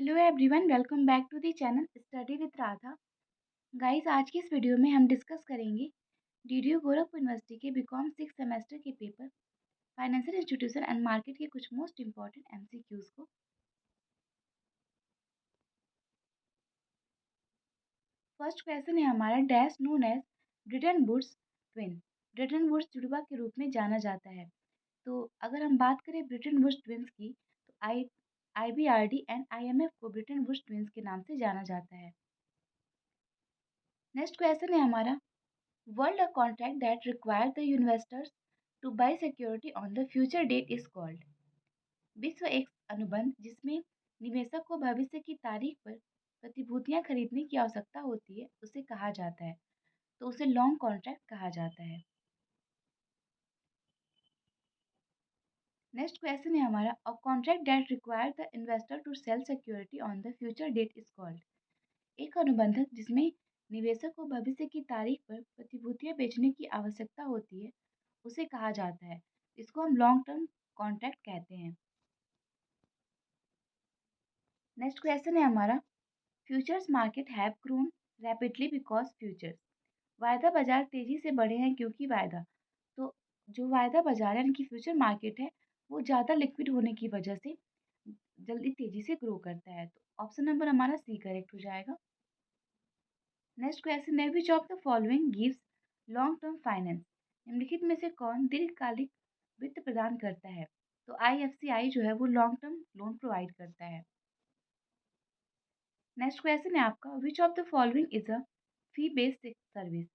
Hello everyone, welcome back to the channel study with Radha. Guys, आज की इस video में हम डिस्कस करेंगे डीडीयू गोरखपुर यूनिवर्सिटी के बीकॉम 6 सेमेस्टर के paper financial institution and market के कुछ मोस्ट इंपॉर्टेंट एमसीक्यूज को। फर्स्ट क्वेश्चन है हमारा, dash known as Bretton Woods twin. Bretton Woods जुड़वा के रूप में जाना जाता है। तो अगर हम बात करें ब्रिटन वुड्स ट्विंस की, तो आईबीआरडी एंड आईएमएफ को ब्रिटन वुड्स ट्विंस के नाम से जाना जाता है। नेक्स्ट क्वेश्चन है हमारा, World a contract that requires the investors to buy security on the future date is called। विश्व एक अनुबंध जिसमें निवेशक को भविष्य की तारीख पर प्रतिभूतियां खरीदने की आवश्यकता होती है, उसे कहा जाता है। तो उसे लॉन्ग कॉन्ट्रैक्ट कहा जाता है। नेक्स्ट क्वेश्चन है हमारा, a contract that require the investor to sell security on the future date is called. एक अनुबंधक जिसमें निवेशक को भविष्य की तारीख पर प्रतिभूतियां बेचने की आवश्यकता होती है, उसे कहा जाता है। इसको हम लॉन्ग टर्म कॉन्ट्रैक्ट कहते हैं। नेक्स्ट क्वेश्चन है हमारा, futures market have grown rapidly because futures. वायदा बाजार तेजी से बढ़े हैं क्योंकि वायदा। तो जो वायदा बाजार है यानी कि फ्यूचर मार्केट है, वो ज़्यादा लिक्विड होने की वजह से जल्दी तेजी से ग्रो करता है। तो ऑप्शन नंबर हमारा सी करेक्ट हो जाएगा। नेक्स्ट क्वेश्चन है, which of the following gives long term finance. निम्नलिखित में से कौन दीर्घकालिक वित्त प्रदान करता है। तो आईएफसीआई जो है वो लॉन्ग टर्म लोन प्रोवाइड करता है। नेक्स्ट क्वेश्चन है आपका, which of the following is a fee based service.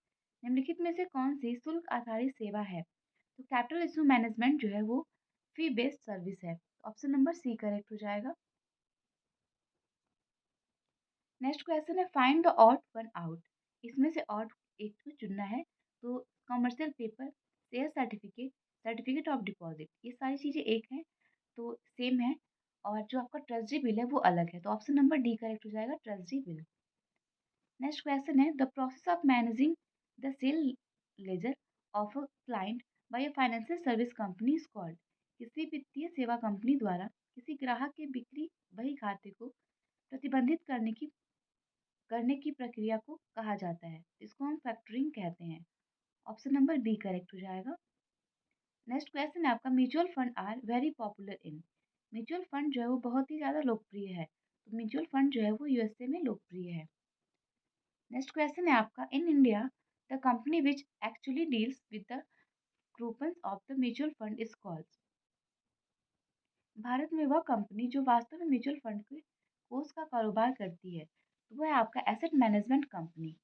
निम्नलिखित में से कौन सी शुल्क आधारित सेवा है। तो कैपिटल इशू मैनेजमेंट जो है वो फी बेस्ड सर्विस है। ऑप्शन नंबर सी करेक्ट हो जाएगा। नेक्स्ट क्वेश्चन है, find the odd one out. इसमें से ऑड एक को चुनना है। तो commercial paper, share certificate, certificate of deposit, ये सारी चीज़ें एक हैं, तो सेम है। और जो आपका ट्रेजरी बिल है वो अलग है। तो ऑप्शन नंबर डी करेक्ट हो जाएगा, ट्रेजरी बिल। नेक्स्ट क्वेश्चन है, the process of managing the sale ledger of a client by a financial service company is called. किसी वित्तीय सेवा कंपनी द्वारा किसी ग्राहक के बिक्री बही खाते को प्रतिबंधित करने की प्रक्रिया को कहा जाता है। इसको हम फैक्टरिंग कहते हैं। ऑप्शन नंबर बी करेक्ट हो जाएगा। नेक्स्ट क्वेश्चन है आपका, mutual fund are very popular in. Mutual fund जो है वो बहुत ही ज़्यादा लोकप्रिय है। तो म्यूचुअल फंड जो है वो यूएसए में लोकप्रिय है। नेक्स्ट क्वेश्चन है आपका, in India the company which actually deals with the coupons of the mutual fund is called. Bharat में वह कंपनी जो वास्तव में म्यूचुअल फंड के कोष का कारोबार करती है, तो वह है आपका asset management company.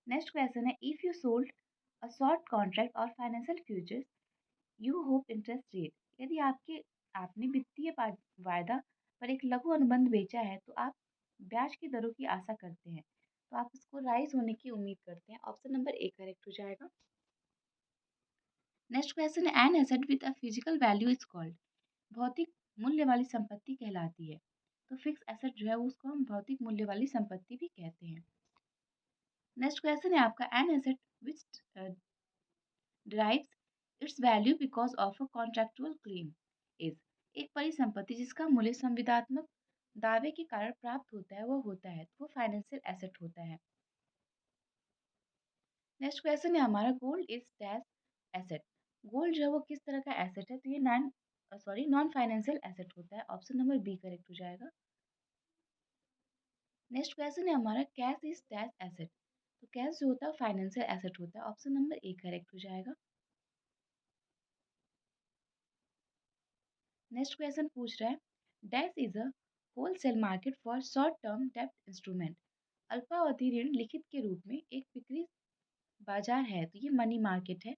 Next question है, if you sold a short contract और financial futures you hope interest rate. यदि आपने वित्तीय वायदा पर एक लघु अनुबंध बेचा है, तो आप ब्याज की दरों की आशा करते हैं। तो आप इसको राइज होने की उम्मीद करते हैं। ऑप्शन नंबर ए करेक्ट हो जाएगा। नेक्स्ट क्वेश्चन है, an asset with a physical value is called. भौतिक मूल्य वाली संपत्ति कहलाती है। तो फिक्स एसेट जो है उसको हम भौतिक मूल्य वाली संपत्ति भी कहते हैं। नेक्स्ट क्वेश्चन है आपका, an asset which derives its value because of a contractual claim is। एक परिसंपत्ति जिसका मूल्य संविदात्मक दावे के कारण प्राप्त होता है, वो होता है, तो वो फाइनेंशियल एसेट होता है। नेक्स्ट क्वेश्चन है हमारा, gold is dash asset. Gold जो है वो किस तरह का एसेट है। तो ये नॉन फाइनेंशियल एसेट होता है। ऑप्शन नंबर बी करेक्ट हो जाएगा। नेक्स्ट क्वेश्चन है हमारा, कैश इज डैश एसेट। तो कैश जो होता है फाइनेंशियल एसेट होता है। ऑप्शन नंबर ए करेक्ट हो जाएगा। नेक्स्ट क्वेश्चन पूछ रहा है, dash is a wholesale market for short term डेब्ट इंस्ट्रूमेंट। अल्पावधि ऋण लिखित के रूप में एक बिक्री बाजार है। तो ये मनी मार्केट है।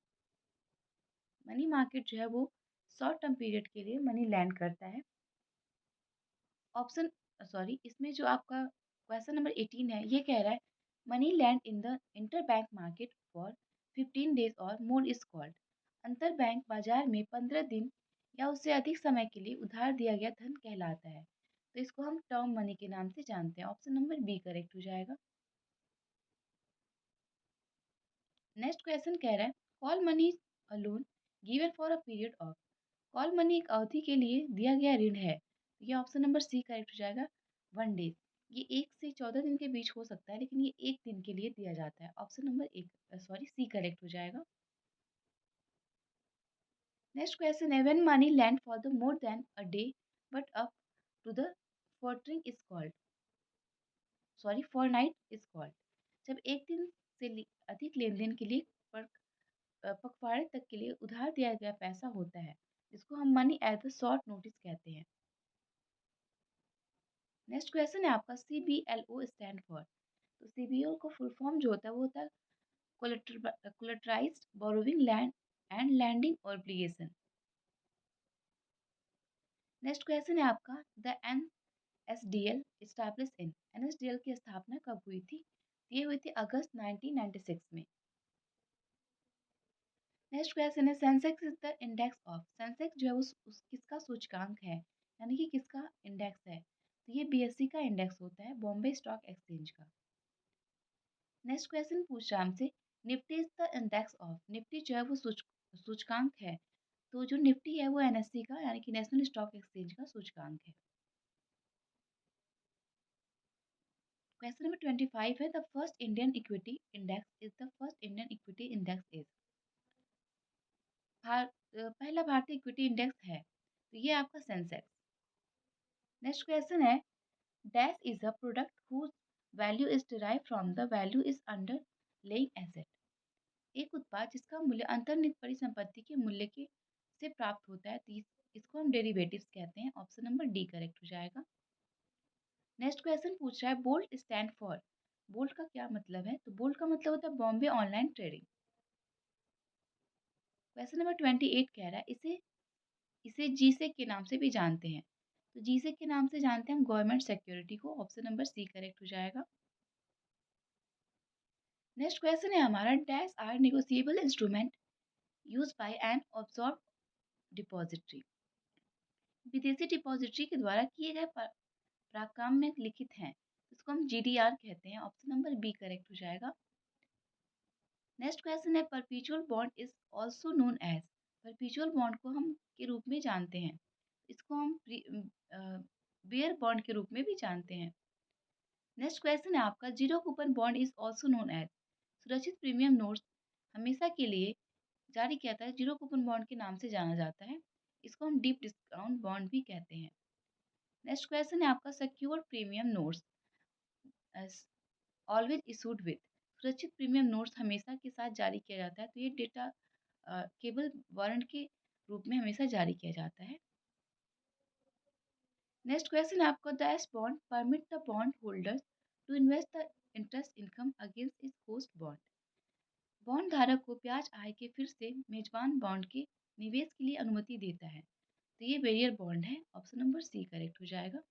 मनी मार्केट जो है वो शॉर्ट टर्म पीरियड के लिए मनी लैंड करता है। ऑप्शन इसमें जो आपका क्वेश्चन नंबर 18 है, ये कह रहा है, money land in the inter bank market for 15 days और मोर इज कॉल्ड। अंतर बैंक बाजार में 15 दिन या उससे अधिक समय के लिए उधार दिया गया धन कहलाता है। तो इसको हम टर्म मनी के नाम से जानते हैं। ऑप्शन नंबर बी करेक्ट हो जाएगा। नेक्स्ट क्वेश्चन कह रहा है, call money a loan given for a period of. Call money एक अवधि के लिए दिया गया ऋण है। तो ये ऑप्शन नंबर सी करेक्ट हो जाएगा, 1 डेज़। ये 1 से 14 दिन के बीच हो सकता है, लेकिन ये 1 दिन के लिए दिया जाता है। ऑप्शन नंबर सी करेक्ट हो जाएगा। नेक्स्ट क्वेश्चन है, when money lent for the more than a day but up to the fortnight is called, fortnight is called. जब एक दिन से अधिक लेन-देन के लिए पखवाड़े तक के लिए उधार दिया गया पैसा होता है, जिसको हम money at the short notice कहते हैं। नेक्स्ट क्वेश्चन है आपका, CBLO स्टैंड फॉर। तो CBO का फुल फॉर्म जो होता है वो होता है collateralised borrowing lending and lending obligation. Next question है आपका, the NSDL establish in. NSDL की स्थापना कब हुई थी? ये हुई थी अगस्त 1996 में। नेक्स्ट क्वेश्चन है, Sensex is the index of. Sensex जो है किसका सूचकांक है, यानी कि किसका इंडेक्स है? तो ये BSE का इंडेक्स होता है, बॉम्बे स्टॉक एक्सचेंज का। नेक्स्ट क्वेश्चन पूछ रहा है हमसे, Nifty is the index of. Nifty जो है वो सूचकांक है। तो जो निफ्टी है वो NSE का, यानी कि नेशनल स्टॉक एक्सचेंज का सूचकांक है। क्वेश्चन नंबर 25 है, the first Indian equity index is the first Indian equity index is. पहला भारतीय इक्विटी इंडेक्स है, तो ये आपका सेंसेक्स। नेक्स्ट क्वेश्चन है, dash is a product whose value is derive from the value is underlying asset. एक उत्पाद जिसका मूल्य अंतर्निहित परिसंपत्ति के मूल्य के से प्राप्त होता है, तो इसको हम डेरिवेटिव्स कहते हैं। ऑप्शन नंबर डी करेक्ट हो जाएगा। नेक्स्ट क्वेश्चन पूछ रहा है, बोल्ट स्टैंड फॉर। बोल्ट का क्या मतलब है? तो बोल्ट का मतलब होता है Bombay online trading. Question number 28 कह रहा है, इसे इसे जीसेक के नाम से भी जानते हैं। तो जीसेक के नाम से जानते हैं हम गवर्नमेंट सिक्योरिटी को। ऑप्शन नंबर सी करेक्ट हो जाएगा। नेक्स्ट क्वेश्चन है हमारा, dash are negotiable instrument use by an observe depository. विदेशी डिपॉजिटरी के द्वारा किए गए प्राकाम में लिखित हैं, इसको हम GDR कहते हैं। ऑप्शन नंबर बी करेक्ट हो जाएगा। नेक्स्ट क्वेश्चन है, perpetual bond is also known as. Perpetual bond को हम के रूप में जानते हैं, इसको हम बेयर बॉन्ड के रूप में भी जानते हैं। नेक्स्ट क्वेश्चन है आपका, zero coupon bond is also known as. सुरक्षित प्रीमियम नोट्स हमेशा के लिए जारी किया जाता है, जीरो कूपन बॉन्ड के नाम से जाना जाता है, इसको हम डीप डिस्काउंट बॉन्ड भी कहते हैं। नेक्स्ट क्वेश्चन है आपका, secured premium notes always issued with. सुरक्षित प्रीमियम नोट्स हमेशा के साथ जारी किया जाता है, तो ये डेटा केवल वारंट के रूप में हमेशा जारी किया जाता है। नेक्स्ट क्वेश्चन है आपका, dash bond permit the bond holders to invest the interest income against this host bond. Bond धारक को ब्याज आय के फिर से मेजबान बॉन्ड के निवेश के लिए अनुमति देता है, तो ये बेरियर बॉन्ड है। ऑप्शन नंबर सी करेक्ट हो जाएगा।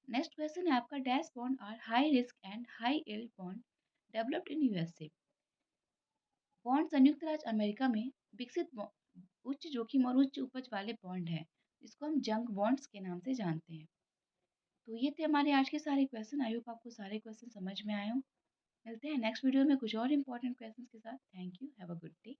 नेक्स्ट क्वेश्चन है आपका, dash bond are high risk and high yield bond developed in USA। Bond संयुक्त राज्य अमेरिका में विकसित उच्च जोखिम और उच्च उपज वाले बॉन्ड हैं, इसको हम जंक बॉन्ड्स के नाम से जानते हैं। तो ये थे हमारे आज के सारे क्वेश्चन। आई होप आपको सारे क्वेश्चन समझ में आए हों। मिलते हैं नेक्स्ट वीडियो में कुछ और इंपॉर्टेंट क्वेश्चंस के साथ। Thank you, have a good day.